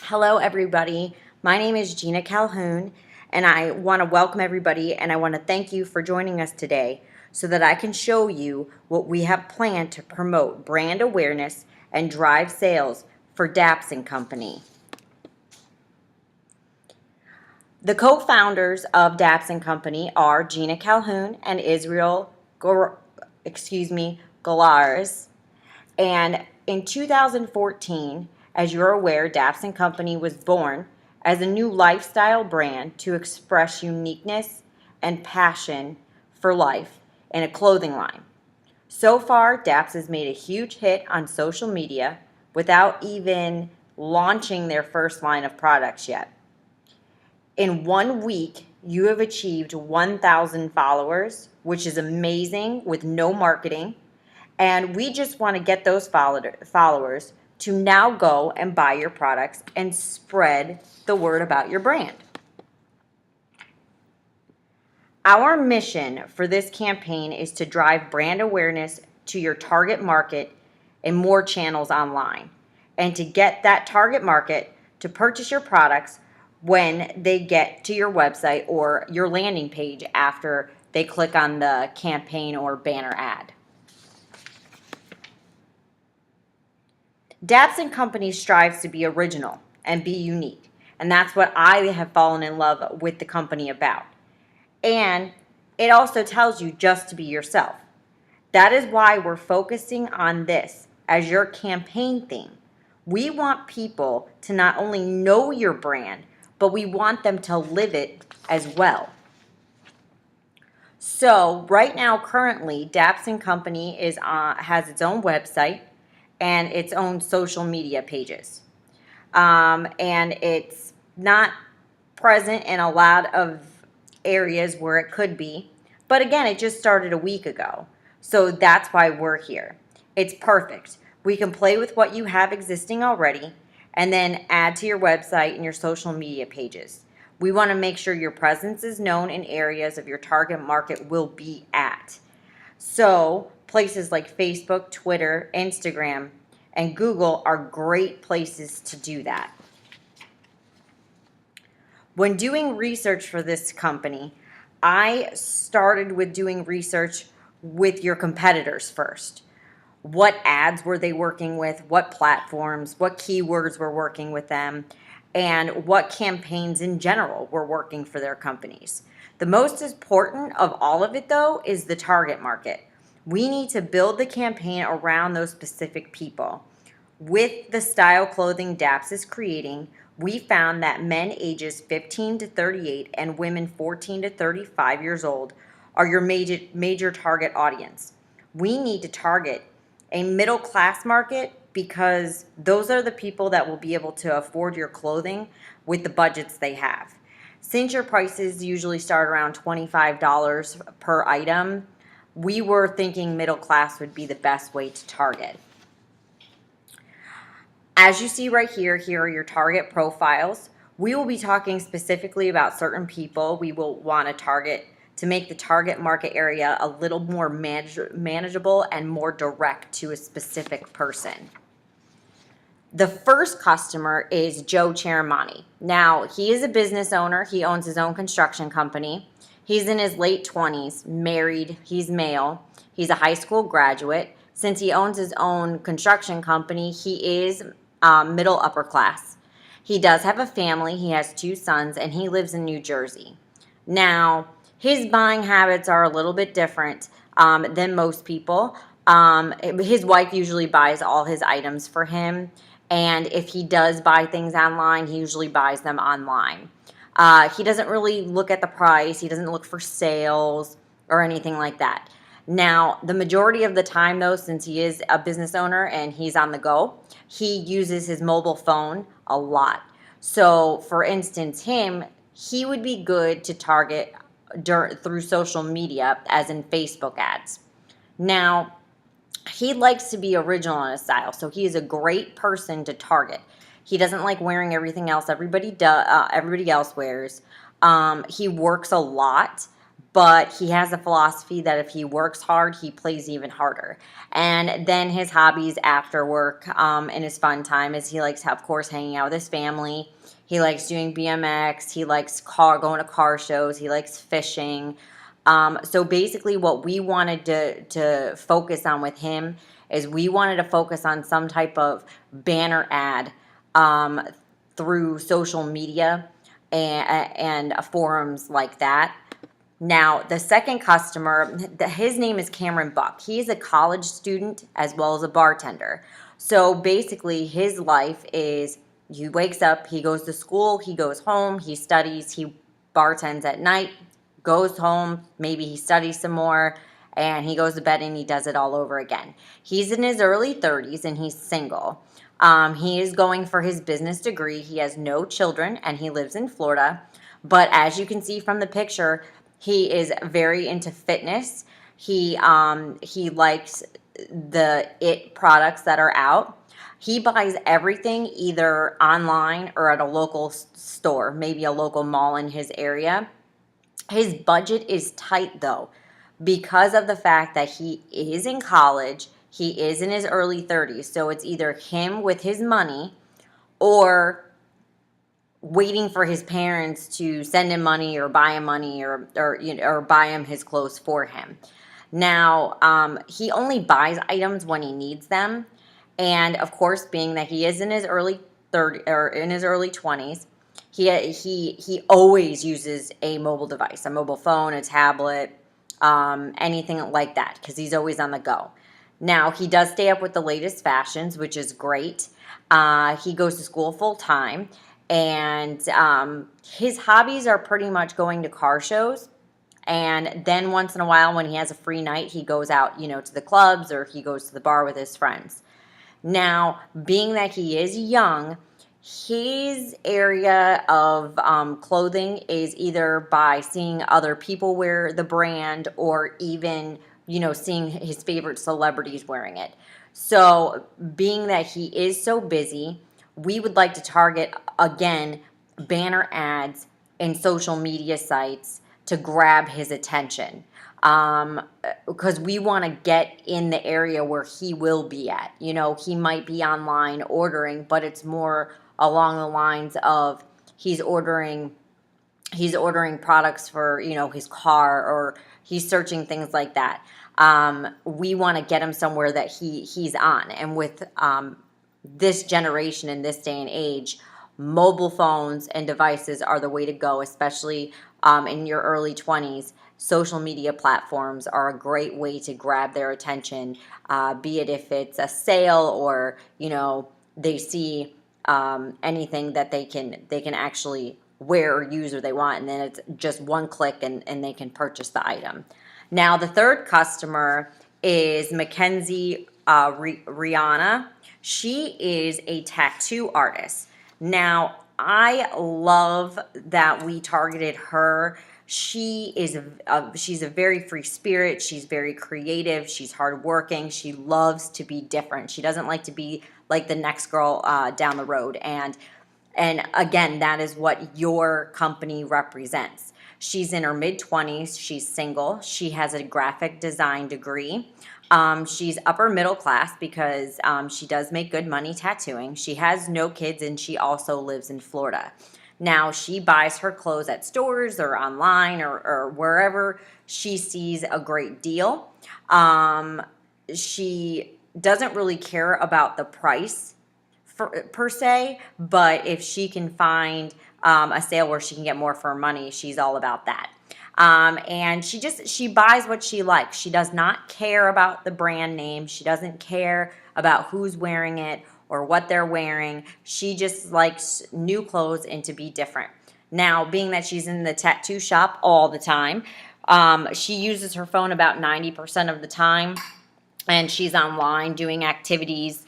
Hello, everybody. My name is Gina Calhoun, and I want to welcome everybody and I want to thank you for joining us today so that I can show you what we have planned to promote brand awareness and drive sales for DAPS and Company. The co-founders of DAPS and Company are Gina Calhoun and Israel Galares. And in 2014, as you're aware, DAPS and Company was born as a new lifestyle brand to express uniqueness and passion for life in a clothing line. So far, DAPS has made a huge hit on social media without even launching their first line of products yet. In 1 week, you have achieved 1,000 followers, which is amazing with no marketing. And we just want to get those followers to now go and buy your products and spread the word about your brand. Our mission for this campaign is to drive brand awareness to your target market in more channels online, and to get that target market to purchase your products when they get to your website or your landing page after they click on the campaign or banner ad. DAPS and Company strives to be original and be unique, and that's what I have fallen in love with the company about. And it also tells you just to be yourself. That is why we're focusing on this as your campaign theme. We want people to not only know your brand, but we want them to live it as well. So right now, currently, DAPS and Company has its own website and its own social media pages. And it's not present in a lot of areas where it could be. But again, it just started a week ago. So that's why we're here. It's perfect. We can play with what you have existing already and then add to your website and your social media pages. We want to make sure your presence is known in areas of your target market will be at. So places like Facebook, Twitter, Instagram, and Google are great places to do that. When doing research for this company, I started with doing research with your competitors first. What ads were they working with? What platforms? What keywords were working with them? And what campaigns in general were working for their companies? The most important of all of it, though, is the target market. We need to build the campaign around those specific people. With the style clothing DAPS is creating, we found that men ages 15 to 38 and women 14 to 35 years old are your major target audience. We need to target a middle class market because those are the people that will be able to afford your clothing with the budgets they have. Since your prices usually start around $25 per item, we were thinking middle class would be the best way to target. As you see right here, here are your target profiles. We will be talking specifically about certain people we will want to target to make the target market area a little more manageable and more direct to a specific person. The first customer is Joe Cheramani. Now, he is a business owner. He owns his own construction company. He's in his late 20s, married, he's male. He's a high school graduate. Since he owns his own construction company, he is middle upper class. He does have a family. He has 2 sons, and he lives in New Jersey. Now, his buying habits are a little bit different than most people. His wife usually buys all his items for him, and if he does buy things online, he usually buys them online. He doesn't really look at the price. He doesn't look for sales or anything like that. Now, the majority of the time, though, since he is a business owner and he's on the go, he uses his mobile phone a lot. So, for instance, he would be good to target through social media, as in Facebook ads. Now, he likes to be original in his style, so he is a great person to target. He doesn't like wearing everything else everybody else wears. He works a lot, but he has a philosophy that if he works hard, he plays even harder. And then his hobbies after work and his fun time is he likes, of course, hanging out with his family. He likes doing BMX. He likes going to car shows. He likes fishing. So basically, what we wanted to focus on with him is we wanted to focus on some type of banner ad um, through social media and forums like that. Now, the second customer, his name is Cameron Buck. He's a college student as well as a bartender. So basically, his life is he wakes up, he goes to school, he goes home, he studies, he bartends at night, goes home, maybe he studies some more, and he goes to bed and he does it all over again. He's in his early 30s and he's single. He is going for his business degree. He has no children and he lives in Florida. But as you can see from the picture, he is very into fitness. He likes the IT products that are out. He buys everything either online or at a local store, maybe a local mall in his area. His budget is tight though, because of the fact that he is in college, he is in his early 30s. So it's either him with his money or waiting for his parents to send him money or buy him money or buy him his clothes for him. Now, he only buys items when he needs them, and of course, being that he is in his early 30 or in his early 20s, he always uses a mobile device, a mobile phone, a tablet, anything like that, because he's always on the go. Now, he does stay up with the latest fashions, which is great. He goes to school full time, and his hobbies are pretty much going to car shows. And then once in a while, when he has a free night, he goes out, to the clubs or he goes to the bar with his friends. Now, being that he is young, his area of clothing is either by seeing other people wear the brand or even, seeing his favorite celebrities wearing it. So, being that he is so busy, we would like to target, again, banner ads and social media sites to grab his attention. Because we want to get in the area where he will be at. He might be online ordering, but it's more along the lines of he's ordering products for, his car, or he's searching things like that. We want to get him somewhere that he's on. And with this generation in this day and age, mobile phones and devices are the way to go, especially in your early 20s. Social media platforms are a great way to grab their attention, be it if it's a sale or, they see anything that they can actually wear or use or they want, and then it's just one click and they can purchase the item. Now, the third customer is Mackenzie Rihanna. She is a tattoo artist. Now, I love that we targeted her. She's a very free spirit. She's very creative. She's hardworking. She loves to be different. She doesn't like to be like the next girl down the road. And again, that is what your company represents. She's in her mid-20s. She's single. She has a graphic design degree. She's upper middle class because she does make good money tattooing. She has no kids, and she also lives in Florida. Now, she buys her clothes at stores or online or wherever she sees a great deal. She doesn't really care about the price per se, but if she can find a sale where she can get more for her money, she's all about that. And she buys what she likes. She does not care about the brand name. She doesn't care about who's wearing it or what they're wearing. She just likes new clothes and to be different. Now, being that she's in the tattoo shop all the time, she uses her phone about 90% of the time, and she's online doing activities,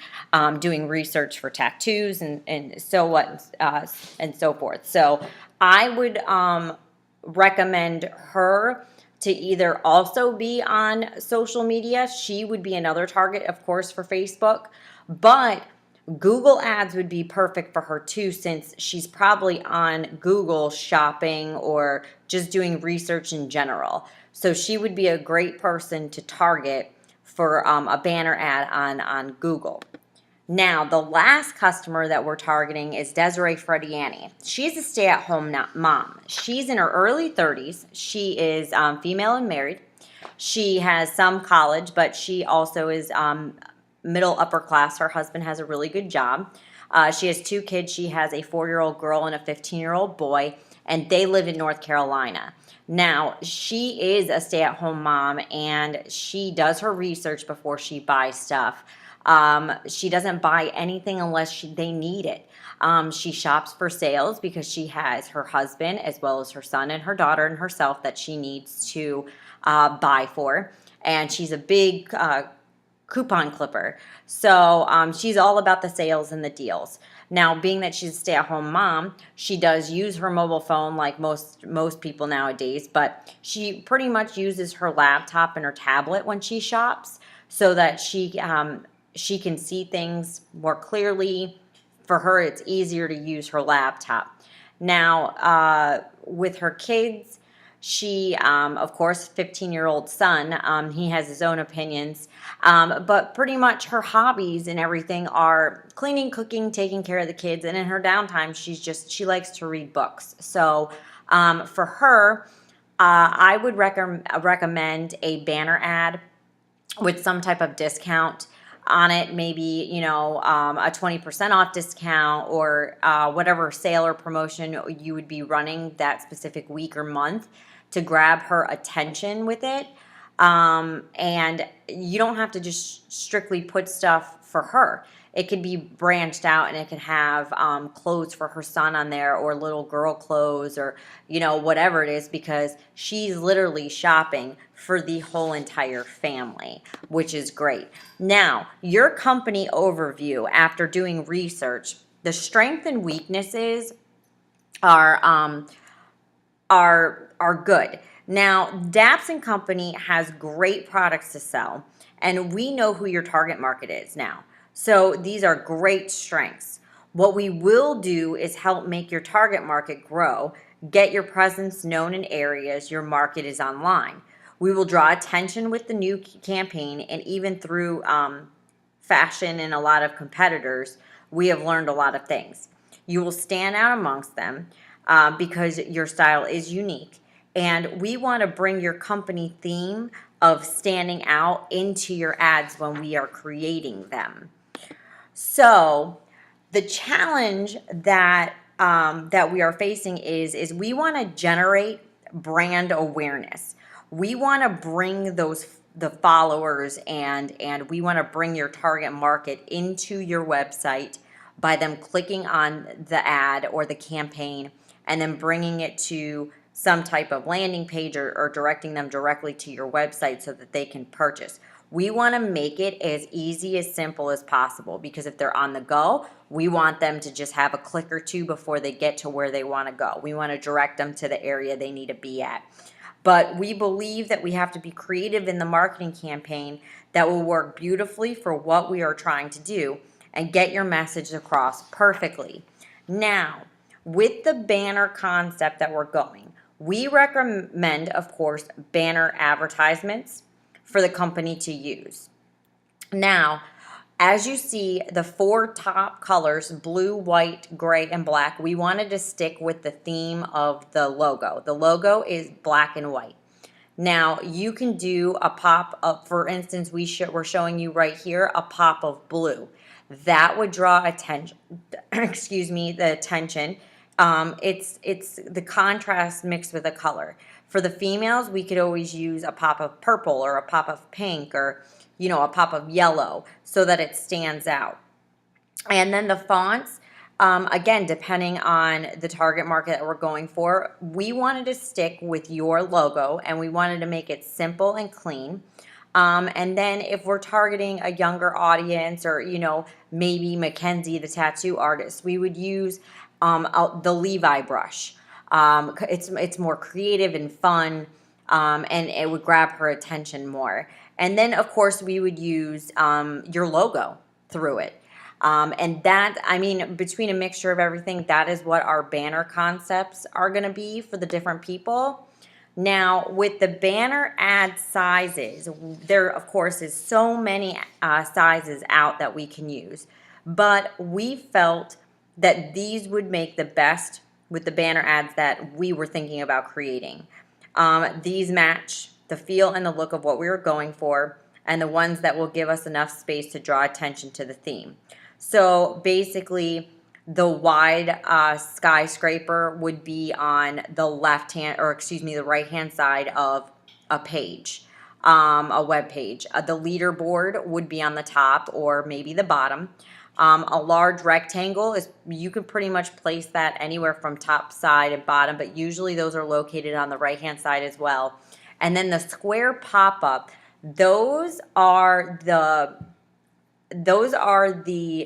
doing research for tattoos and so what and so forth. So I would recommend her to either also be on social media. She would be another target, of course, for Facebook, but Google ads would be perfect for her too, since she's probably on Google shopping or just doing research in general. So she would be a great person to target for a banner ad on Google. Now, the last customer that we're targeting is Desiree Frediani. She's a stay-at-home mom. She's in her early 30s. She is female and married. She has some college, but she also is middle upper class. Her husband has a really good job. She has 2 kids. She has a 4-year-old girl and a 15-year-old boy, and they live in North Carolina. Now, she is a stay-at-home mom, and she does her research before she buys stuff. She doesn't buy anything unless they need it. She shops for sales because she has her husband as well as her son and her daughter and herself that she needs to buy for. And she's a big coupon clipper. So she's all about the sales and the deals. Now, being that she's a stay-at-home mom, she does use her mobile phone like most people nowadays, but she pretty much uses her laptop and her tablet when she shops so that she can see things more clearly. For her, it's easier to use her laptop. Now, with her kids, she, of course, 15-year-old son, he has his own opinions, but pretty much her hobbies and everything are cleaning, cooking, taking care of the kids, and in her downtime, she likes to read books. So for her, I would recommend a banner ad with some type of discount on it, maybe, a 20% off discount or whatever sale or promotion you would be running that specific week or month to grab her attention with it. And you don't have to just strictly put stuff for her. It could be branched out, and it could have clothes for her son on there, or little girl clothes, or whatever it is, because she's literally shopping for the whole entire family, which is great. Now, your company overview after doing research, the strengths and weaknesses are good. Now, Daps and Company has great products to sell, and we know who your target market is now. So these are great strengths. What we will do is help make your target market grow, get your presence known in areas your market is online. We will draw attention with the new campaign, and even through fashion and a lot of competitors, we have learned a lot of things. You will stand out amongst them because your style is unique. And we want to bring your company theme of standing out into your ads when we are creating them. So the challenge that we are facing is we want to generate brand awareness. We want to bring the followers and we want to bring your target market into your website by them clicking on the ad or the campaign and then bringing it to some type of landing page or directing them directly to your website so that they can purchase. We want to make it as easy, as simple as possible, because if they're on the go, we want them to just have a click or two before they get to where they want to go. We want to direct them to the area they need to be at. But we believe that we have to be creative in the marketing campaign that will work beautifully for what we are trying to do and get your message across perfectly. Now, with the banner concept that we're going, we recommend, of course, banner advertisements for the company to use. Now, as you see, the 4 top colors, blue, white, gray, and black, we wanted to stick with the theme of the logo. The logo is black and white. Now, you can do a pop of, for instance, we're showing you right here, a pop of blue. That would draw attention, the attention. It's the contrast mixed with the color. For the females, we could always use a pop of purple or a pop of pink or, a pop of yellow so that it stands out. And then the fonts, again, depending on the target market that we're going for, we wanted to stick with your logo and we wanted to make it simple and clean. And then if we're targeting a younger audience or, maybe Mackenzie, the tattoo artist, we would use the Levi brush. It's more creative and fun, and it would grab her attention more. And then, of course, we would use your logo through it. And that, I mean, between a mixture of everything, that is what our banner concepts are going to be for the different people. Now, with the banner ad sizes, there, of course, is so many sizes out that we can use. But we felt that these would make the best with the banner ads that we were thinking about creating. These match the feel and the look of what we were going for, and the ones that will give us enough space to draw attention to the theme. So basically, the wide skyscraper would be on the left hand, or excuse me, the right hand side of a page, a web page. The leaderboard would be on the top or maybe the bottom. A large rectangle is, you can pretty much place that anywhere from top side and bottom, but usually those are located on the right hand side as well. And then the square pop-up, those are the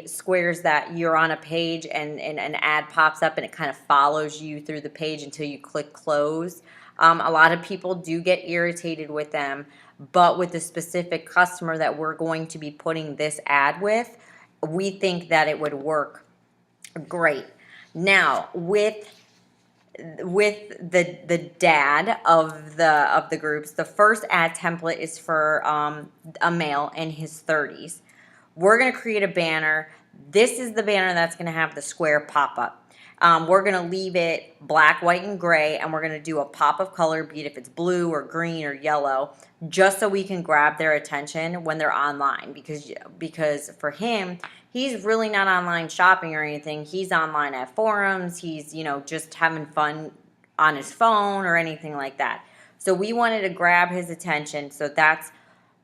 squares that you're on a page and an ad pops up and it kind of follows you through the page until you click close. A lot of people do get irritated with them, but with the specific customer that we're going to be putting this ad with, we think that it would work great. Now, with the dad of the groups, the first ad template is for a male in his 30s. We're going to create a banner. This is the banner that's going to have the square pop-up. We're going to leave it black, white, and gray, and we're going to do a pop of color, be it if it's blue or green or yellow, just so we can grab their attention when they're online. Because for him, he's really not online shopping or anything. He's online at forums. He's, just having fun on his phone or anything like that. So we wanted to grab his attention, so that's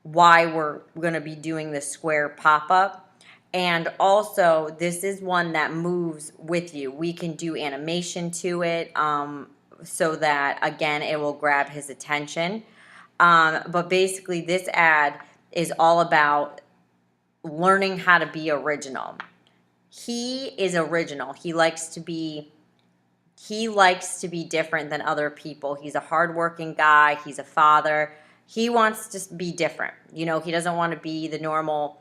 why we're going to be doing the square pop-up. And also, this is one that moves with you. We can do animation to it so that, again, it will grab his attention. But basically, this ad is all about learning how to be original. He is original. He likes to be different than other people. He's a hardworking guy. He's a father. He wants to be different. He doesn't want to be the normal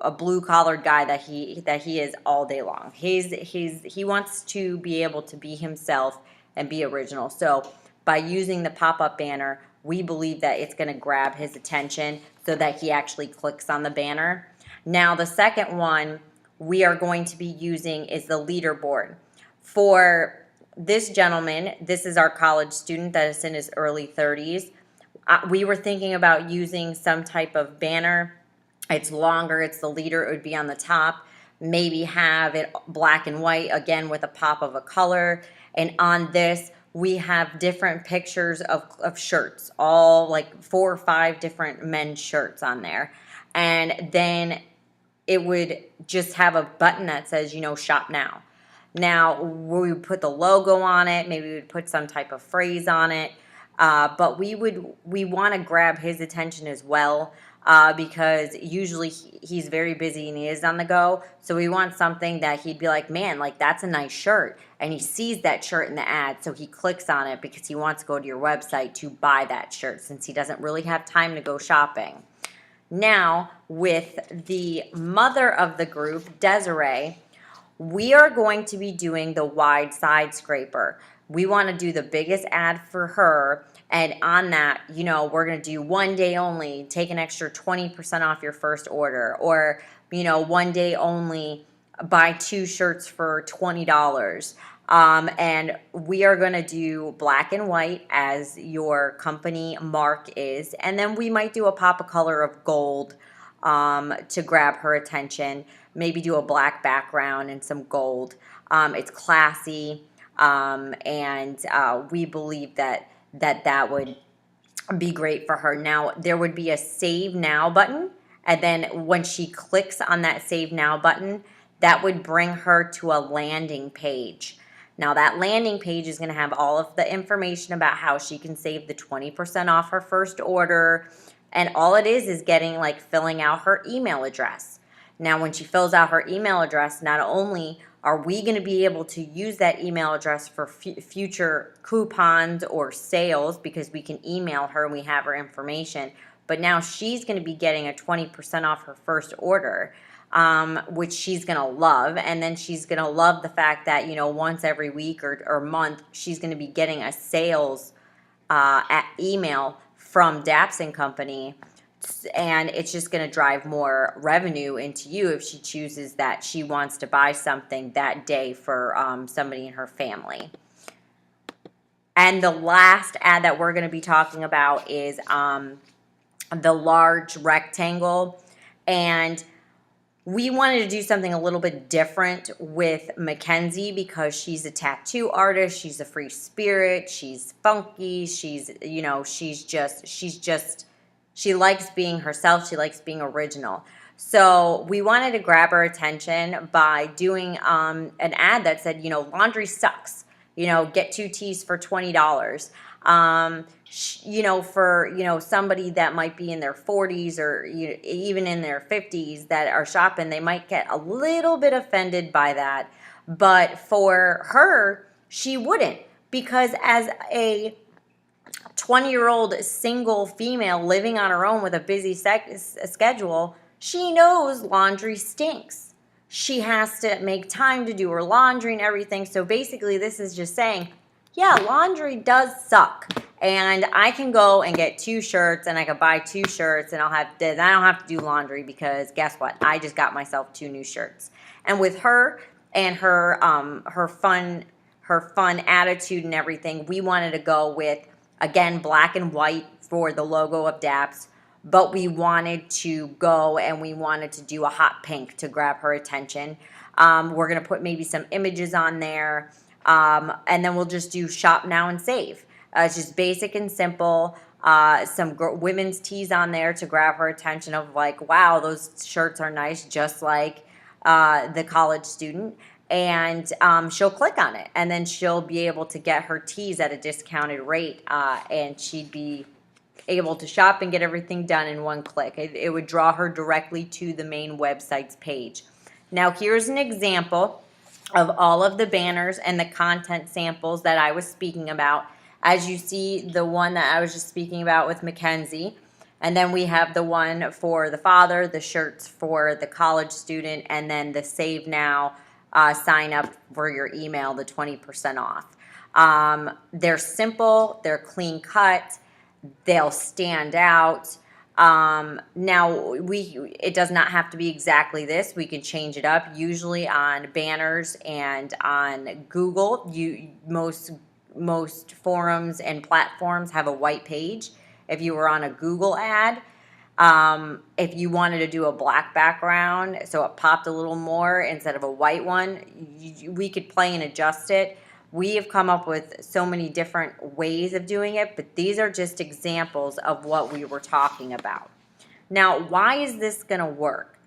a blue-collared guy that he is all day long. He wants to be able to be himself and be original. So by using the pop-up banner, we believe that it's going to grab his attention so that he actually clicks on the banner. Now, the second one we are going to be using is the leaderboard. For this gentleman, this is our college student that is in his early 30s. We were thinking about using some type of banner. It's longer, it's the leader, it would be on the top. Maybe have it black and white, again with a pop of a color. And on this, we have different pictures of shirts, all like 4 or 5 different men's shirts on there. And then it would just have a button that says, shop now. Now, we would put the logo on it, maybe we would put some type of phrase on it. But we want to grab his attention as well. Because usually he's very busy and he is on the go. So we want something that he'd be like, man, like that's a nice shirt. And he sees that shirt in the ad, so he clicks on it because he wants to go to your website to buy that shirt since he doesn't really have time to go shopping. Now, with the mother of the group, Desiree, we are going to be doing the wide side scraper. We want to do the biggest ad for her. And on that, we're going to do 1 day only, take an extra 20% off your first order. Or, 1 day only, buy 2 shirts for $20. And we are going to do black and white as your company mark is. And then we might do a pop of color of gold to grab her attention. Maybe do a black background and some gold. It's classy. And we believe that would be great for her. Now, there would be a Save Now button, and then when she clicks on that Save Now button, that would bring her to a landing page. Now, that landing page is going to have all of the information about how she can save the 20% off her first order, and all it is filling out her email address. Now, when she fills out her email address, not only are we going to be able to use that email address for future coupons or sales because we can email her and we have her information, but now she's going to be getting a 20% off her first order. which she's going to love. And then she's going to love the fact that, once every week or month, she's going to be getting a sales email from Daps and Company. And it's just going to drive more revenue into you if she chooses that she wants to buy something that day for somebody in her family. And the last ad that we're going to be talking about is the large rectangle. And we wanted to do something a little bit different with Mackenzie because she's a tattoo artist. She's a free spirit. She's funky. She likes being herself. She likes being original. So we wanted to grab her attention by doing an ad that said, laundry sucks. Get 2 teas for $20. For somebody that might be in their 40s or even in their 50s that are shopping, they might get a little bit offended by that. But for her, she wouldn't, because as a 20-year-old single female living on her own with a busy schedule, she knows laundry stinks. She has to make time to do her laundry and everything. So basically, this is just saying, yeah, laundry does suck. And I can go and get 2 shirts, and I can buy 2 shirts, and I don't have to do laundry because guess what? I just got myself 2 new shirts. And with her and her fun attitude and everything, we wanted to go with, again, black and white for the logo of Daps. But we wanted to go and we wanted to do a hot pink to grab her attention. We're going to put maybe some images on there. And then we'll just do shop now and save. It's just basic and simple. Some women's tees on there to grab her attention of like, wow, those shirts are nice, just like the college student. And she'll click on it. And then she'll be able to get her tees at a discounted rate. And she'd be able to shop and get everything done in one click. It would draw her directly to the main website's page. Now, here's an example of all of the banners and the content samples that I was speaking about. As you see, the one that I was just speaking about with Mackenzie. And then we have the one for the father, the shirts for the college student, and then the Save Now sign up for your email, the 20% off. They're simple, they're clean cut, they'll stand out. Now, it does not have to be exactly this. We can change it up. Usually on banners and on Google, most forums and platforms have a white page. If you were on a Google ad, if you wanted to do a black background so it popped a little more instead of a white one, we could play and adjust it. We have come up with so many different ways of doing it, but these are just examples of what we were talking about. Now, why is this going to work?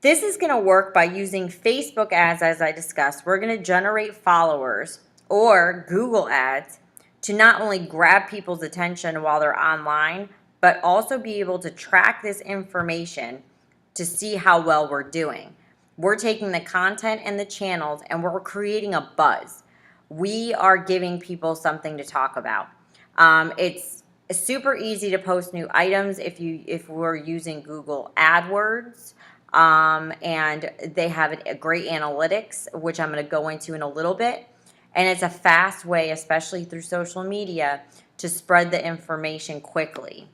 This is going to work by using Facebook ads, as I discussed. We're going to generate followers or Google ads to not only grab people's attention while they're online, but also be able to track this information to see how well we're doing. We're taking the content and the channels and we're creating a buzz. We are giving people something to talk about. It's super easy to post new items if we're using Google AdWords, and they have a great analytics, which I'm going to go into in a little bit. And it's a fast way, especially through social media, to spread the information quickly.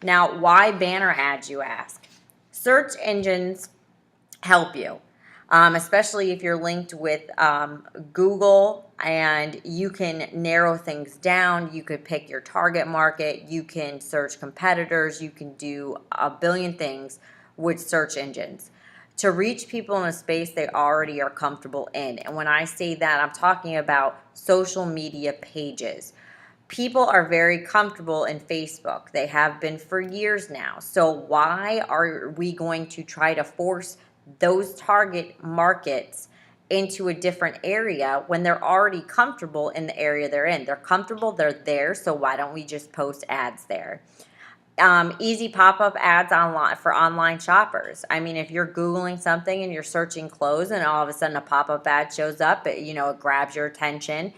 Now, why banner ads, you ask? Search engines help you, especially if you're linked with Google, and you can narrow things down. You could pick your target market. You can search competitors. You can do a billion things with search engines to reach people in a space they already are comfortable in. And when I say that, I'm talking about social media pages. People are very comfortable in Facebook. They have been for years now. So why are we going to try to force those target markets into a different area when they're already comfortable in the area they're in? They're comfortable, they're there, so why don't we just post ads there? Easy pop-up ads online for online shoppers. I mean, if you're Googling something and you're searching clothes and all of a sudden a pop-up ad shows up, it grabs your attention.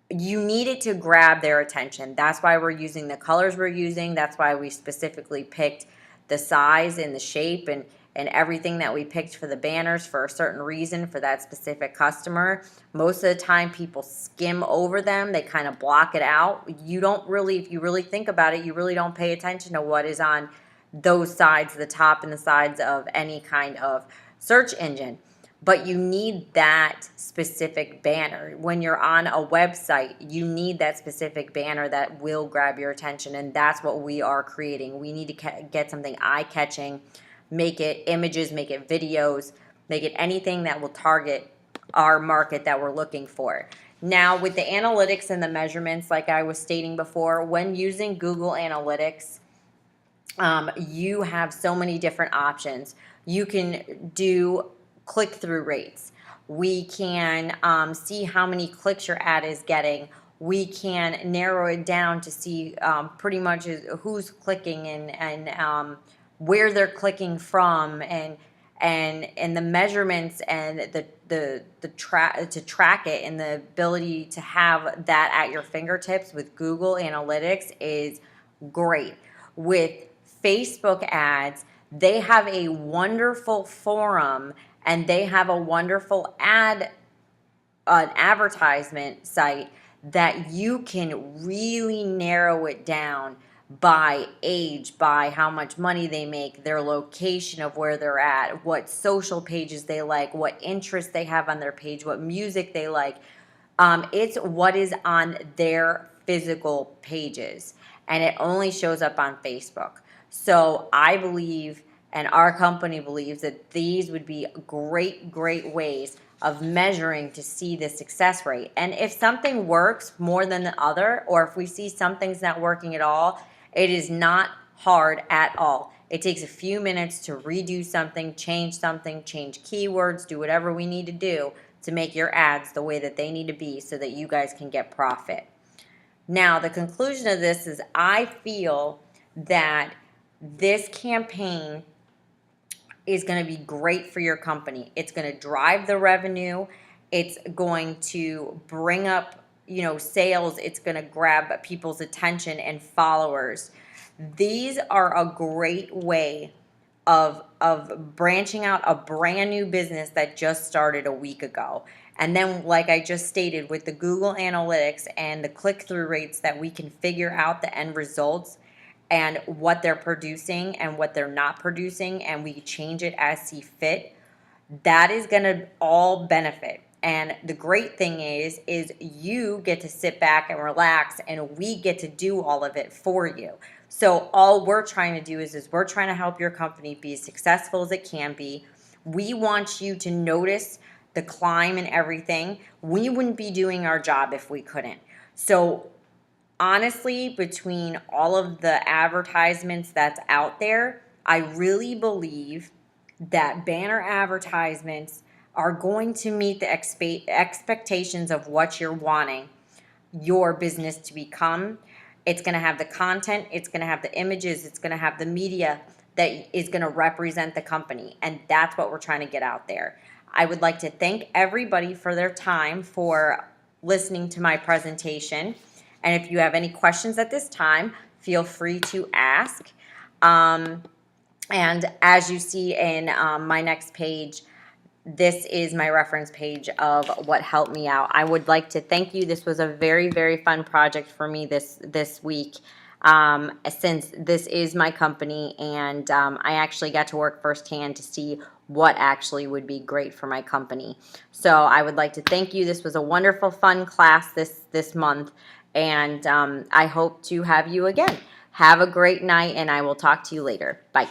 You need it to grab their attention. That's why we're using the colors we're using. That's why we specifically picked the size and the shape and and everything that we picked for the banners for a certain reason for that specific customer. Most of the time people skim over them. They kind of block it out. You don't really, if you really think about it, you really don't pay attention to what is on those sides, the top and the sides of any kind of search engine. But you need that specific banner. When you're on a website, you need that specific banner that will grab your attention, and that's what we are creating. We need to get something eye-catching, make it images, make it videos, make it anything that will target our market that we're looking for. Now, with the analytics and the measurements, like I was stating before, when using Google Analytics, you have so many different options. You can do click-through rates. We can see how many clicks your ad is getting. We can narrow it down to see pretty much who's clicking and where they're clicking from, and the measurements and to track it, and the ability to have that at your fingertips with Google Analytics is great. With Facebook ads, they have a wonderful forum, and they have a wonderful advertisement site that you can really narrow it down by age, by how much money they make, their location of where they're at, what social pages they like, what interests they have on their page, what music they like. It's what is on their physical pages, and it only shows up on Facebook. So I believe, and our company believes, that these would be great ways of measuring to see the success rate. And if something works more than the other, or if we see something's not working at all, it is not hard at all. It takes a few minutes to redo something, change keywords, do whatever we need to do to make your ads the way that they need to be so that you guys can get profit. Now, the conclusion of this is I feel that this campaign is going to be great for your company. It's going to drive the revenue. It's going to bring up, sales. It's going to grab people's attention and followers. These are a great way of branching out a brand new business that just started a week ago. And then, like I just stated, with the Google Analytics and the click-through rates that we can figure out the end results and what they're producing and what they're not producing, and we change it as see fit, that is going to all benefit. And the great thing is you get to sit back and relax, and we get to do all of it for you. So all we're trying to do is we're trying to help your company be as successful as it can be. We want you to notice the climb and everything. We wouldn't be doing our job if we couldn't. So honestly, between all of the advertisements that's out there, I really believe that banner advertisements are going to meet the expectations of what you're wanting your business to become. It's going to have the content, it's going to have the images, it's going to have the media that is going to represent the company, and that's what we're trying to get out there. I would like to thank everybody for their time for listening to my presentation. And if you have any questions at this time, feel free to ask. And as you see in my next page, this is my reference page of what helped me out. I would like to thank you. This was a very fun project for me this week, since this is my company, and I actually got to work firsthand to see what actually would be great for my company. So I would like to thank you. This was a wonderful, fun class this month, and I hope to have you again. Have a great night, and I will talk to you later. Bye.